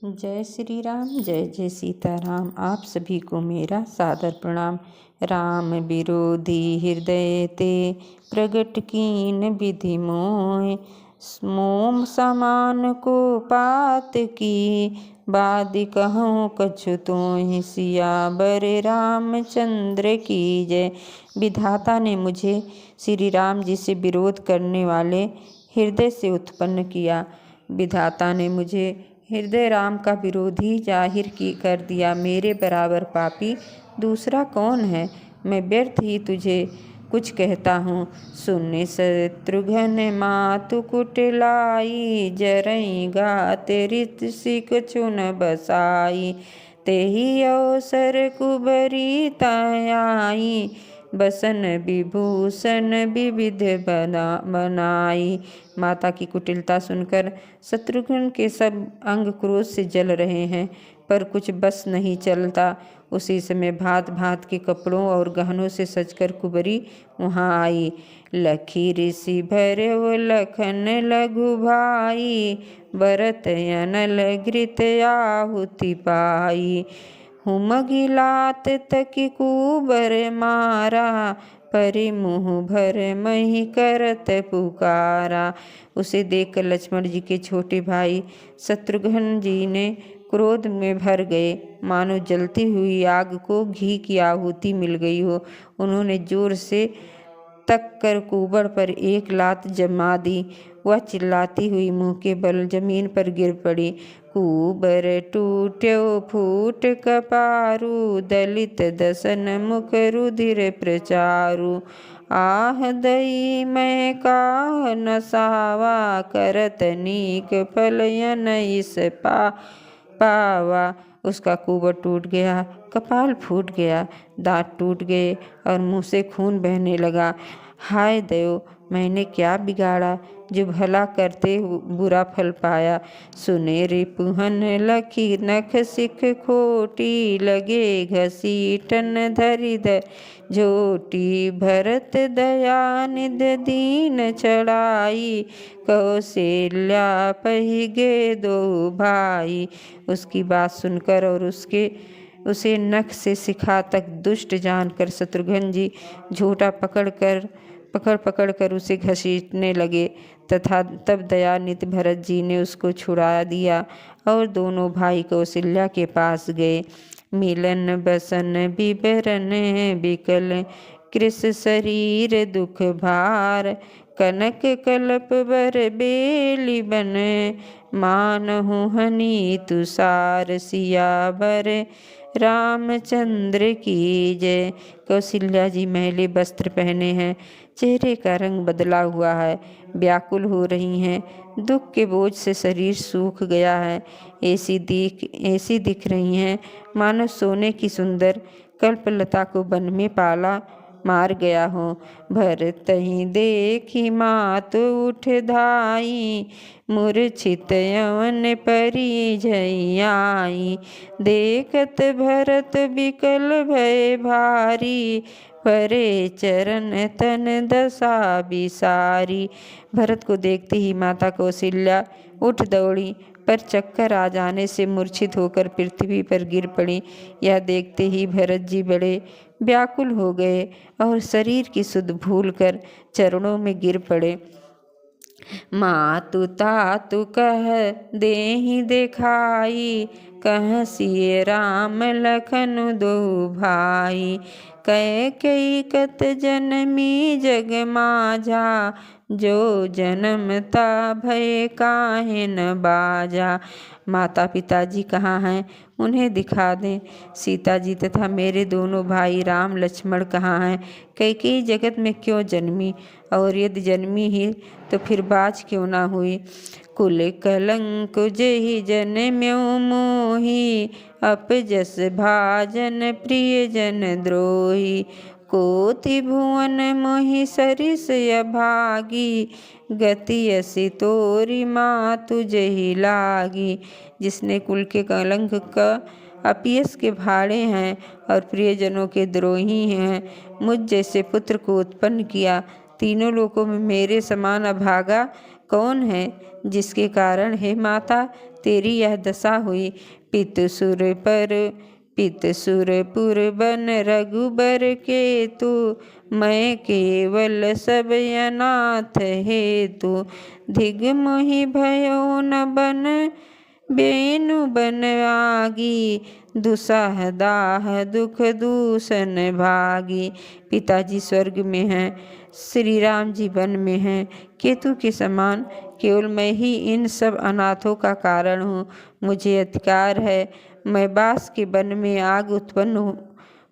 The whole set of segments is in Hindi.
जय श्री राम, जय जय सीताराम। आप सभी को मेरा सादर प्रणाम। राम विरोधी हृदय ते प्रगट कीन विधि मोह, मोम समान को पात की बादि कहूँ कछु तोहि। सियावर रामचंद्र की जय। विधाता ने मुझे श्री राम जी से विरोध करने वाले हृदय से उत्पन्न किया। विधाता ने मुझे हृदय राम का विरोधी जाहिर कर दिया। मेरे बराबर पापी दूसरा कौन है। मैं व्यर्थ ही तुझे कुछ कहता हूँ। सुन शत्रुघ्न मातु कुटिलाई, जरई गात ऋषि कछु न बसाई। तेहि अवसर कुबरी तयाई, बसन विभूषण विविध बनाई। माता की कुटिलता सुनकर शत्रुघ्न के सब अंग क्रोध से जल रहे हैं, पर कुछ बस नहीं चलता। उसी समय भांत भांत के कपड़ों और गहनों से सजकर कुबरी वहाँ आई। लखी ऋषि भैरव लखन लघु भाई, भरत अनल घृत आहुति पाई। हुमगिलात तकी कुबर मारा, परि मुँह भर मही करत पुकारा। उसे देखकर लक्ष्मण जी के छोटे भाई शत्रुघ्न जी ने क्रोध में भर गए, मानो जलती हुई आग को घी की आहुति मिल गई हो। उन्होंने जोर से तक कर कुबड़ पर एक लात जमा दी। वह चिल्लाती हुई मुंह के बल जमीन पर गिर पड़ी। कुबर टूट्यो फूट कपारू, दलित दसन मुख रुधिर प्रचारु। आह दई मैं काह नसावा, करत नीक फलयन इस पावा। उसका कुबर टूट गया, कपाल फूट गया, दांत टूट गए और मुंह से खून बहने लगा। हाय देव, मैंने क्या बिगाड़ा जो भला करते बुरा फल पाया। सुने रिपुहन लखी नख सिख खोटी, लगे घसीटन धरि झोटी। भरत दया निध दीन चढ़ाई, कौशल्या पहि गे दो भाई। उसकी बात सुनकर और उसे नख से शिखा तक दुष्ट जानकर शत्रुघ्न जी झोटा पकड़ कर उसे घसीटने लगे। तथा तब दयानिधि भरत जी ने उसको छुड़ा दिया और दोनों भाई कौशल्या के पास गए। मिलन बसन विवरण विकल, कृष शरीर दुख भार। कनक कल्प बर बेली बन, मानहु हनि तुषार। सियावर रामचंद्र की जय। कौशल्या जी मैले वस्त्र पहने हैं, चेहरे का रंग बदला हुआ है, व्याकुल हो रही हैं, दुख के बोझ से शरीर सूख गया है। ऐसी दिख रही हैं मानो सोने की सुंदर कल्पलता को वन में पाला मार गया हो। भरत ही देखी मात उठ धाई, मूर्छित यवन परी झैयाई। देखत भरत विकल भय भारी, परे चरण तन दशा बिसारी। भरत को देखते ही माता कौशल्या उठ दौड़ी, पर चक्कर आ जाने से मूर्छित होकर पृथ्वी पर गिर पड़ी। यह देखते ही भरत जी बड़े व्याकुल हो गए और शरीर की सुध भूल कर चरणों में गिर पड़े। मातु तातु कह देहि देखाई, कह सिय राम लखन दो भाई। कैकेयी कत जनमी जग माझा, जो जन्मता भय काहे न बाजा। माता पिताजी कहाँ हैं, उन्हें दिखा दें। सीता जी तथा मेरे दोनों भाई राम लक्ष्मण कहाँ हैं। कैकेयी जगत में क्यों जन्मी, और यदि जन्मी ही तो फिर बाज क्यों ना हुई। कुल कलंक जेहि जन्म्यो मोहि, अपजस भाजन प्रिय जन द्रोही। कोटि भुवन मोहि सरिस अभागी, गति असी तोरी मातु जेहि लागी। जिसने कुल के कलंक का अपयस के भाड़े हैं और प्रियजनों के द्रोही हैं, मुझ जैसे पुत्र को उत्पन्न किया। तीनों लोकों में मेरे समान अभागा कौन है, जिसके कारण हे माता तेरी यह दशा हुई। पितसुरपुर बन रघुबर के तू, मैं केवल सब अनाथ हेतु। धिग मोहि भयो न बन बेनु बनवागी, दुसाह दाह दुख दूषण भागी। पिताजी स्वर्ग में हैं, श्री राम जी वन में हैं, केतु के समान केवल मैं ही इन सब अनाथों का कारण हूँ। मुझे अधिकार है, मैं बांस के वन में आग उत्पन्न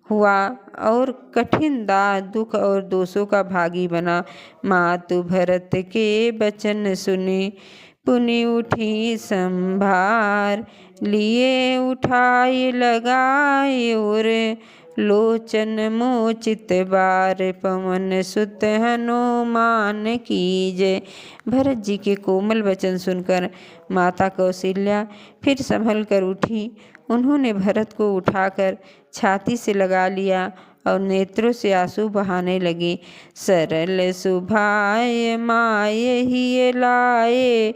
हुआ और कठिन दाह दुख और दोषों का भागी बना। मातु भरत के वचन सुने, पुनि उठी संभार, लिए उठाए लगाए और लोचन मोचित बार। पवन सुत हनुमान कीजय। भरत जी के कोमल वचन सुनकर माता कौशल्या फिर संभल कर उठी। उन्होंने भरत को उठाकर छाती से लगा लिया और नेत्रों से आंसू बहाने लगी। सरल सुभाय माय ही लाए,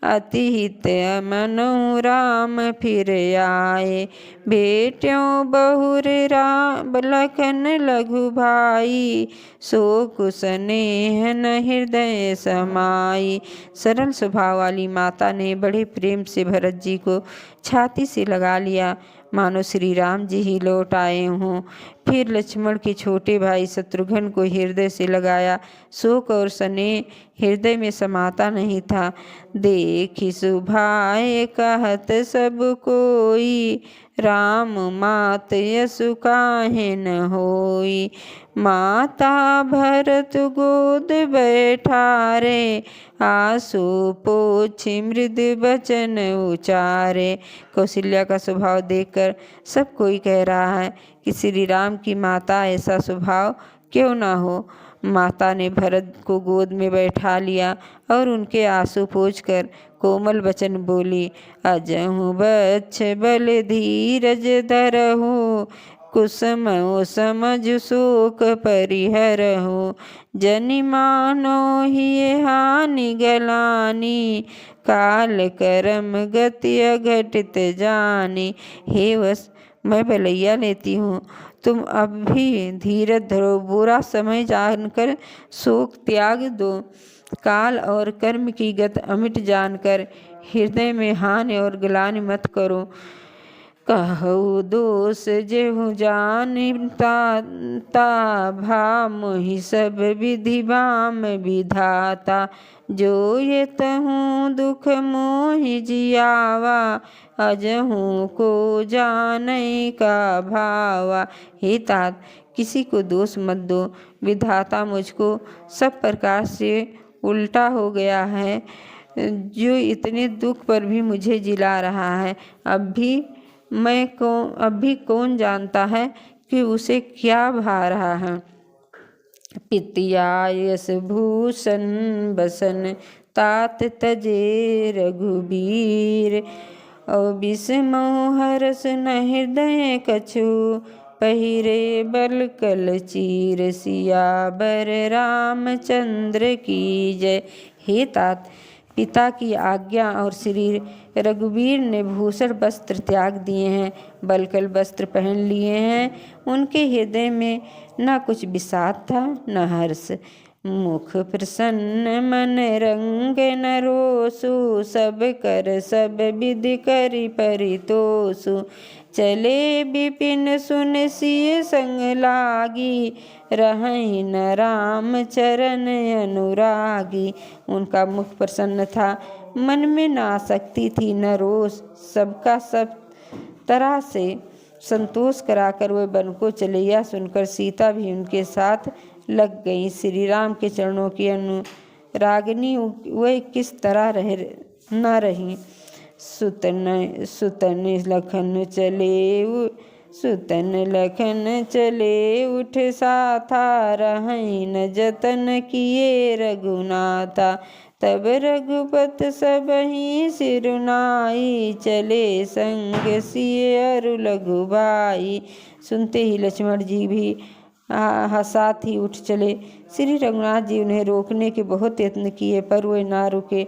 अति हित मनु राम फिर आए। बेट्यों बहुर राम लखन लघु भाई, सो कुसनेह न हृदय समाई। सरल स्वभाव वाली माता ने बड़े प्रेम से भरत जी को छाती से लगा लिया, मानो श्री राम जी ही लौट आए हों। फिर लक्ष्मण के छोटे भाई शत्रुघ्न को हृदय से लगाया। शोक और स्नेह हृदय में समाता नहीं था। देखि सुभाए कहत सब कोई, राम मात यशु काहे न होई। माता भरत गोद बैठारे, आंसू पोछी मृद वचन उचारे। कौशल्या का स्वभाव देखकर सब कोई कह रहा है कि श्री राम की माता ऐसा स्वभाव क्यों ना हो। माता ने भरत को गोद में बैठा लिया और उनके आंसू पोंछकर कोमल वचन बोली। अजहु बच्छ बल धीरज धरहु, कुसुम समझ शोक परिहरहु। जनि मानो ही हानि गलानी, काल करम गति अघटित जानी। हे वश, मैं बलैया लेती हूँ, तुम अब भी धीरज धरो, बुरा समय जानकर शोक त्याग दो। काल और कर्म की गत अमिट जानकर हृदय में हानि और ग्लानि मत करो। कहु दोष जेहु जानता, भा मोहि सब विधि बाम विधाता। जो ये तहु दुख मोहि जियावा, अजहु को जानै का भावा। हे तात, किसी को दोष मत दो, विधाता मुझको सब प्रकार से उल्टा हो गया है, जो इतने दुख पर भी मुझे जिला रहा है। अब भी कौन जानता है कि उसे क्या भा रहा है। पितिया यश भूषण बसन, तात तजे रघुबीर। और बिसमो हरस न हृदय कछु, पहिरे बल कल चीर। सियावर रामचंद्र की जय। हे तात, पिता की आज्ञा और श्री रघुवीर ने भूषण वस्त्र त्याग दिए हैं, बलकल वस्त्र पहन लिए हैं। उनके हृदय में न कुछ विषाद था न हर्ष। मुख प्रसन्न मन रंग न रोसु, सब कर सब विधि करि परितोषु। चले विपिन सुन सिय संग लागी, रहहि न राम चरण अनुरागी। उनका मुख प्रसन्न था, मन में न आसक्ति थी न रोष। सबका सब तरह से संतोष कराकर वे वन को चले। यह सुनकर सीता भी उनके साथ लग गई। श्री राम के चरणों की अनुरागिनी वे किस तरह न रही। सुतन लखन चले उठ साथा, रहहि न जतन किए रघुनाथा। तब रघुपत सबहि सिरुनाई, चले संग सिय अरु लघु भाई। सुनते ही लक्ष्मण जी भी साथ ही उठ चले। श्री रघुनाथ जी उन्हें रोकने के बहुत यत्न किए पर वे ना रुके।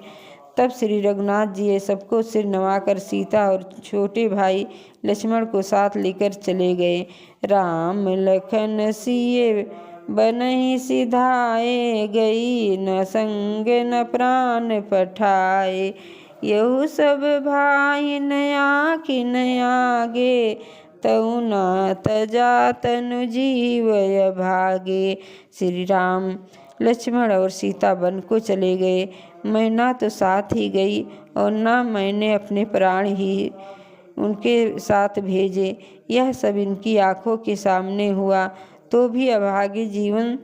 तब श्री रघुनाथ जी ये सबको सिर नवाकर सीता और छोटे भाई लक्ष्मण को साथ लेकर चले गए। राम लखन सिए बनहि सिधाए, गई न संग न प्राण पठाए। यहु सब भाई न आखिन आगे, तऊ न तजा तनु जीवय भागे। श्री राम लक्ष्मण और सीता वन को चले गए। मैं ना तो साथ ही गई और ना मैंने अपने प्राण ही उनके साथ भेजे। यह सब इनकी आंखों के सामने हुआ तो भी अभागे जीवन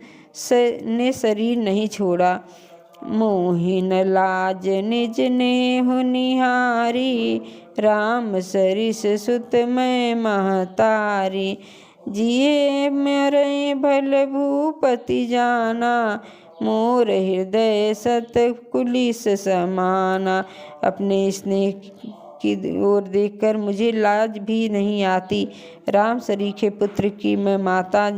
ने शरीर नहीं छोड़ा। मोहिन लाज निज नेहु निहारी, राम सरिस सुत मैं महतारी। जिए मेरे भल भूपति जाना, मोर हृदय सत कुलिस समाना। अपने स्नेह की ओर देखकर मुझे लाज भी नहीं आती। राम सरीखे पुत्र की मैं माता,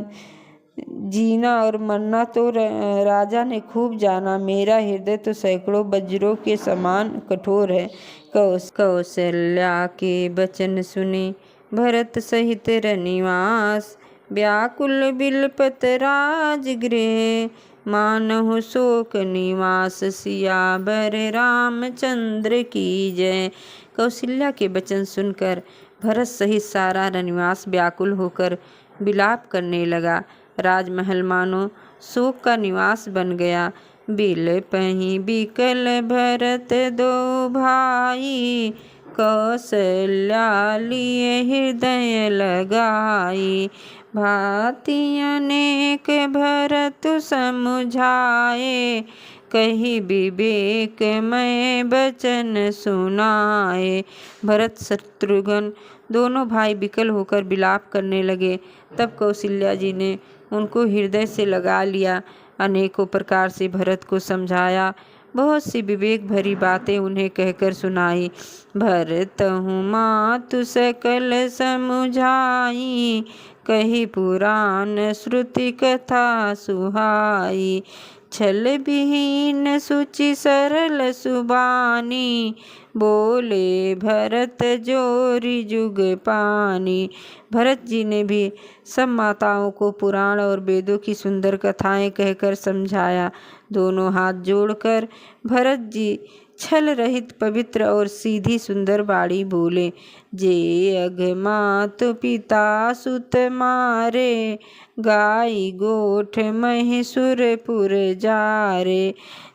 जीना और मरना तो राजा ने खूब जाना। मेरा हृदय तो सैकड़ों वज्रों के समान कठोर है। कौशल्या के वचन सुने भरत सहित रनिवास, व्याकुल बिलपत राजगृह, मानहु शोक निवास। सियावर रामचंद्र की जय। कौशल्या के वचन सुनकर भरत सहित सारा रनिवास व्याकुल होकर विलाप करने लगा। राजमहल मानो शोक का निवास बन गया। बिलपहि बिकल भरत दो भाई, कौशल्या लिए हृदय लगाई। भांति अनेक भरत समुझाए, कही विवेक मैं वचन सुनाए। भरत शत्रुघ्न दोनों भाई विकल होकर विलाप करने लगे। तब कौशल्या जी ने उनको हृदय से लगा लिया, अनेकों प्रकार से भरत को समझाया, बहुत सी विवेक भरी बातें उन्हें कहकर सुनाई। भरतहु मातु सकल समुझाई, कही पुराण श्रुति कथा सुहाई। छल विहीन सुचि सरल सुबानी, बोले भरत जोरी जुग पानी। भरत जी ने भी सब माताओं को पुराण और वेदों की सुंदर कथाएं कहकर समझाया। दोनों हाथ जोड़कर भरत जी छल रहित पवित्र और सीधी सुंदर बाणी बोले। जे अघमात पिता सुत मारे, गाई गोठ महिषुरपुर जारे।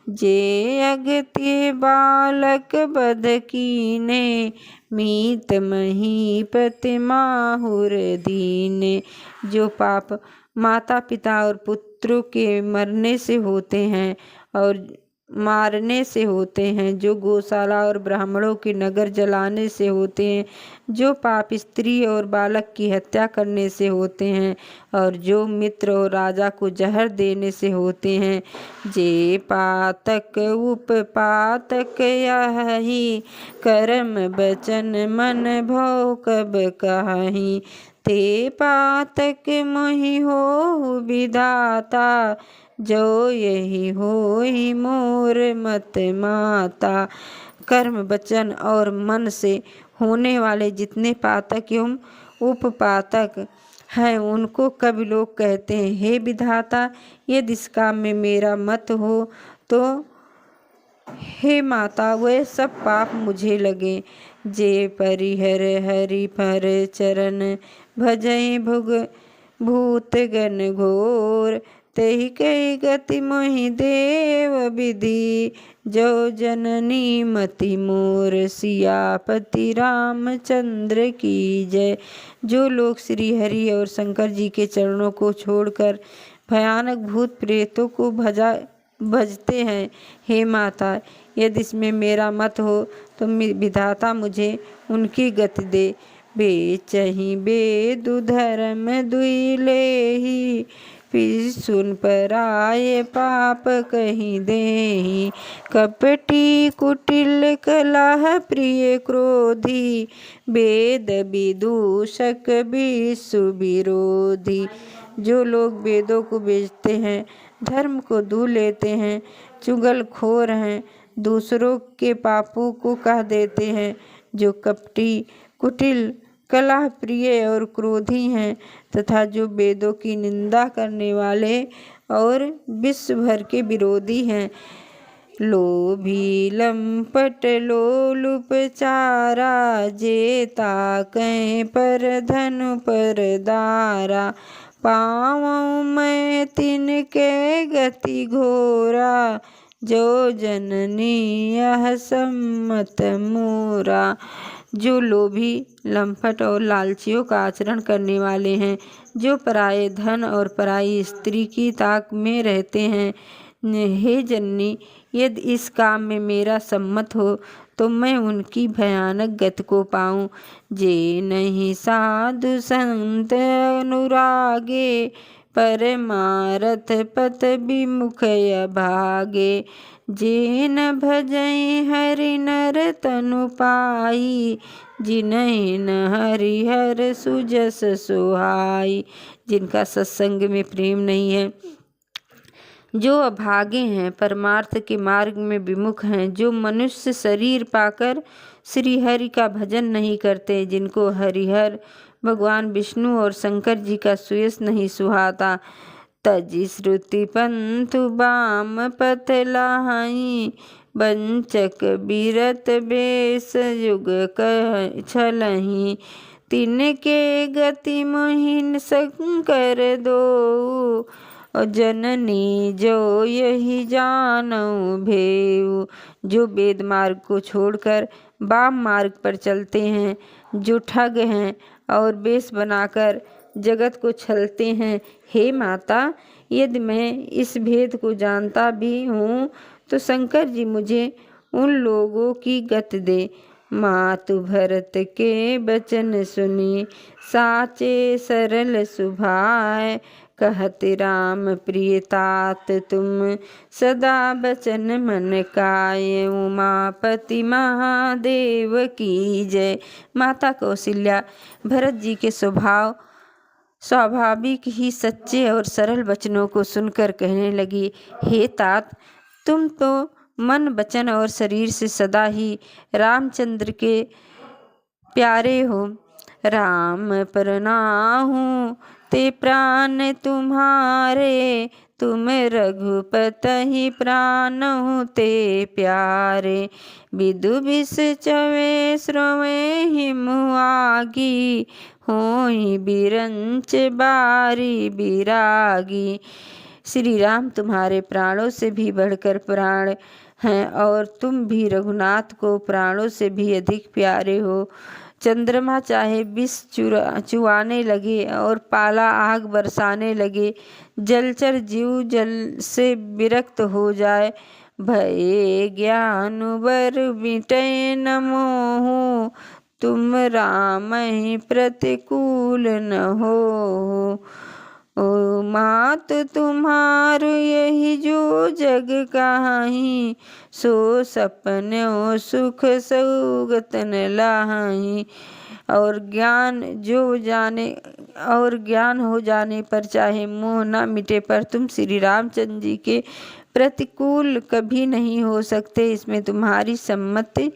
जे अगति बालक बध कीने, मीत महीपति माहुर दीने। जो पाप माता पिता और पुत्रों के मरने से होते हैं और मारने से होते हैं, जो गौशाला और ब्राह्मणों के नगर जलाने से होते हैं, जो पाप स्त्री और बालक की हत्या करने से होते हैं, और जो मित्र और राजा को जहर देने से होते हैं। जे पातक उपपातक यही, कर्म वचन मन भौ कब कहि। ते पातक मोहि होहु विधाता, जो यही होई मोर मत माता। कर्म वचन और मन से होने वाले जितने पातक एवं उपपातक हैं, उनको कवि लोग कहते हैं, हे विधाता, यदि इस काम में मेरा मत हो तो हे माता वे सब पाप मुझे लगे। जे परिहर हरि पर चरण, भजई भुग भूत गण घोर। तेहि कही गति मोहि देव विधि, जो जननी मति मोर। सियापति रामचंद्र की जय। जो लोग श्री हरि और शंकर जी के चरणों को छोड़कर भयानक भूत प्रेतों को भजते हैं, हे माता, यदि इसमें मेरा मत हो तो विधाता मुझे उनकी गति दे। बेचहि बेदु धर्म दुई लेहि, फिर सुन पराए पाप कहीं देहि। कपटी कुटिल कलह प्रिय क्रोधी, वेद विदूषक विश्व विरोधी। जो लोग वेदों को बेचते हैं, धर्म को दू लेते हैं, चुगलखोर हैं, दूसरों के पापों को कह देते हैं, जो कपटी, कुटिल, कलह प्रिय और क्रोधी हैं, तथा जो वेदों की निंदा करने वाले और विश्व भर के विरोधी हैं। लोभी लंपट लोलुपचारा, जेता कहीं पर धनु पर दारा। पावों मैं तिनके गति घोरा, जो जननी यह सम्मत मोरा। जो लोभी, लंपट और लालचियों का आचरण करने वाले हैं, जो पराये धन और पराई स्त्री की ताक में रहते हैं। हे जननी, यदि इस काम में मेरा सम्मत हो तो मैं उनकी भयानक गति को पाऊं। जे नहीं साधु संत अनुरागे, परमारथ पथ विमुख भागे। जे न भजई हरि नर तनु पाई, जिन्हि न हरिहर सुजस सुहाई। जिनका सत्संग में प्रेम नहीं है, जो अभागे हैं, परमार्थ के मार्ग में विमुख हैं, जो मनुष्य शरीर पाकर श्री हरि का भजन नहीं करते, जिनको हरिहर भगवान विष्णु और शंकर जी का सुयस नहीं सुहाता। तजि श्रुति पंथु बाम पथ लाहि, वंचक बिरत बेस युग कह छलहि। तिनके गति मोहिन शंकर दो, जननी जो यही जानऊ भेऊ। जो वेद मार्ग को छोड़कर वाम मार्ग पर चलते हैं, जो ठग हैं और बेश बनाकर जगत को छलते हैं। हे माता, यदि मैं इस भेद को जानता भी हूँ तो शंकर जी मुझे उन लोगों की गति दे। मातु भरत के वचन सुनी, साचे सरल सुभाय। कहत राम प्रिय तात तुम, सदा बचन मन काय। उमापति महादेव की जय। माता कौशल्या भरत जी के स्वाभाविक ही सच्चे और सरल वचनों को सुनकर कहने लगी, हे तात, तुम तो मन, वचन और शरीर से सदा ही रामचंद्र के प्यारे हो। राम परनाहु ते प्राण तुम्हारे, तुम रघुपति प्राणहु ते प्यारे। विदु विष चवे श्रवे हिमु आगी, होई बिरंच बारी बिरागी। श्री राम तुम्हारे प्राणों से भी बढ़कर प्राण हैं और तुम भी रघुनाथ को प्राणों से भी अधिक प्यारे हो। चंद्रमा चाहे विष चुआने लगे और पाला आग बरसाने लगे, जलचर जीव जल से विरक्त हो जाए, भये ज्ञान वर बिटय न मोहु, तुम राम ही प्रतिकूल न हो। ओ मात तुम्हारो यही जो जग कहाही, सो सपने सुख सौगत न लाही। और ज्ञान हो जाने पर चाहे मोह न मिटे, पर तुम श्री रामचंद्र जी के प्रतिकूल कभी नहीं हो सकते, इसमें तुम्हारी सम्मति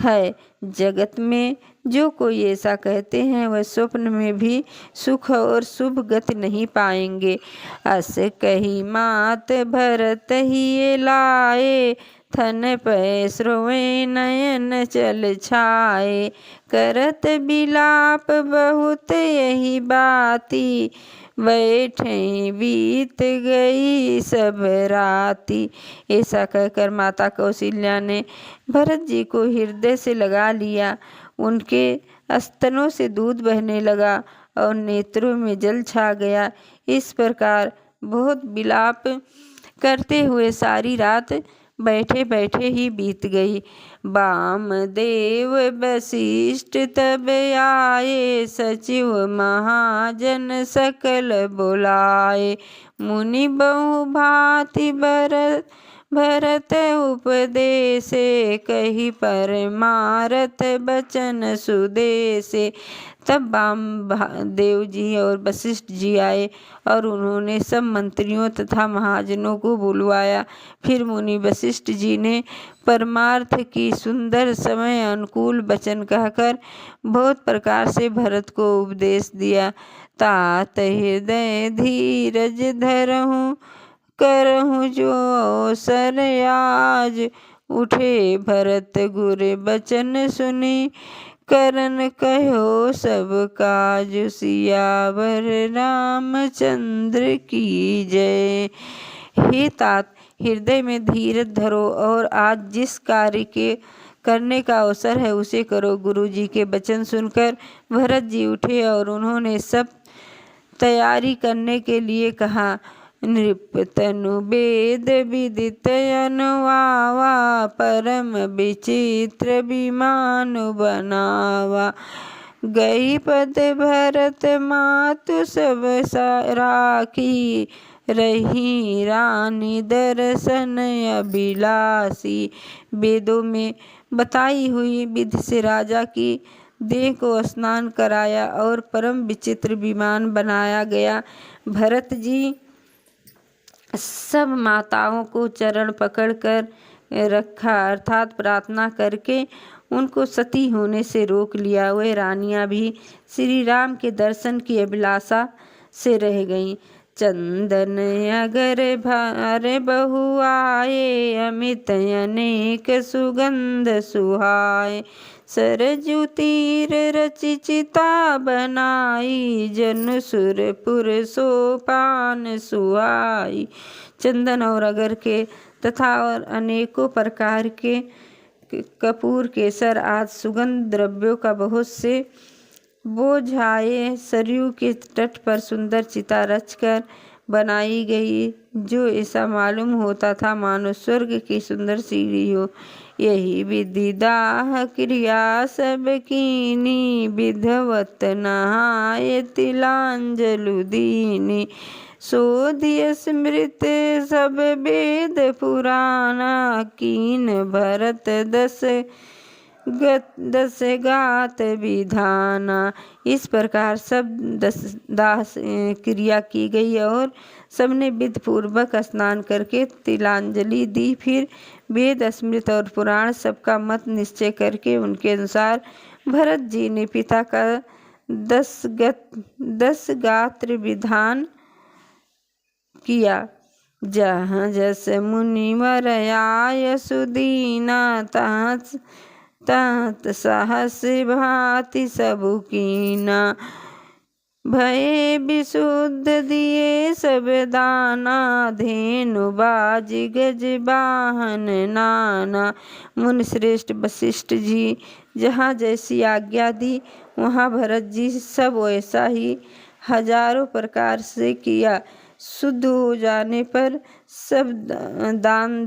है। जगत में जो कोई ऐसा कहते हैं वह स्वप्न में भी सुख और शुभ गति नहीं पाएंगे। अस कही मात भरत ही लाए, थन पै श्रोवे नयन चल छाए। करत बिलाप बहुत यही बाती, बैठे बीत गई सब राती। ऐसा कहकर माता कौशल्या ने भरत जी को हृदय से लगा लिया। उनके स्तनों से दूध बहने लगा और नेत्रों में जल छा गया। इस प्रकार बहुत विलाप करते हुए सारी रात बैठे बैठे ही बीत गई। वामदेव वशिष्ठ तब आए, सचिव महाजन सकल बुलाए। मुनि बहु भांति भरत उपदेसे कही परमारथ बचन सुदेसे। तब वामदेव जी और वशिष्ठ जी आए और उन्होंने सब मंत्रियों तथा महाजनों को बुलवाया। फिर मुनि वशिष्ठ जी ने परमार्थ की सुंदर समय अनुकूल वचन कहकर बहुत प्रकार से भरत को उपदेश दिया। तात हृदय धीरज धरहूँ करहूँ जो अवसर आज। उठे भरत गुर बचन सुनी करन कहो सब काज। सियावर रामचंद्र की जय। हे तात, हृदय में धीरज धरो और आज जिस कार्य के करने का अवसर है उसे करो। गुरु जी के वचन सुनकर भरत जी उठे और उन्होंने सब तैयारी करने के लिए कहा। नृप तनु वेद विदित अनुवावा परम विचित्र विमान बनावा। गई पद भरत मातु सब राखी रही रानी दर्शन अभिलाषी। वेदों में बताई हुई विधि से राजा की देह को स्नान कराया और परम विचित्र विमान बनाया गया। भरत जी सब माताओं को चरण पकड़कर रखा अर्थात प्रार्थना करके उनको सती होने से रोक लिया। वे रानियां भी श्री राम के दर्शन की अभिलाषा से रह गईं। चंदन अगर भार बहु आए अमित अनेक सुगंध सुहाए। सरजू तीर रचि चिता बनाई जन सुरपुर सोपान सुहाई। चंदन और अगर के तथा और अनेकों प्रकार के कपूर केसर आदि सुगंध द्रव्यों का बहुत से बोझाए सरयू के तट पर सुंदर चिता रचकर बनाई गई, जो ऐसा मालूम होता था मानो स्वर्ग की सुंदर सीढ़ी हो। यही विधि दाह क्रिया सब कीनी विधवत नहाय तिलांजलु दीनी। शोधिय स्मृत सब वेद पुराना कीन भरत दस गात विधाना। इस प्रकार सब दाह क्रिया की गई और सबने विधि पूर्वक स्नान करके तिलांजलि दी। फिर वेद स्मृत और पुराण सबका मत निश्चय करके उनके अनुसार भरत जी ने पिता का 10 गात्र विधान किया। जहाँ जस मुनिवर आय सुदीना तहत सहस भांति सबु कीना। भये विशुद्ध दिए सब दाना धेनु बाज गज वाहन नाना। मुनि श्रेष्ठ वशिष्ठ जी जहाँ जैसी आज्ञा दी वहाँ भरत जी सब वैसा ही हजारों प्रकार से किया। शुद्ध हो जाने पर सब दान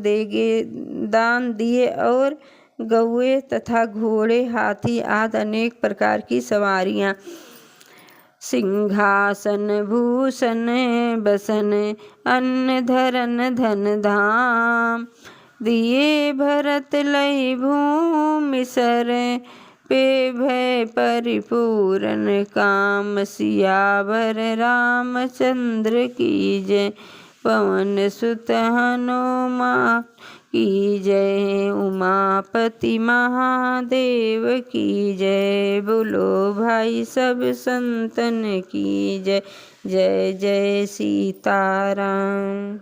दिए और गौए तथा घोड़े हाथी आदि अनेक प्रकार की सवारियाँ सिंहासन भूषण बसन अन्न धरन धन धाम दिए। भरत लय भूमि सर पे भय परिपूर्ण काम। सियावर रामचंद्र की जय। पवन सुत हनुमान की जय। उमापति महादेव की जय। बोलो भाई सब संतन की जय। जय जय सीताराम।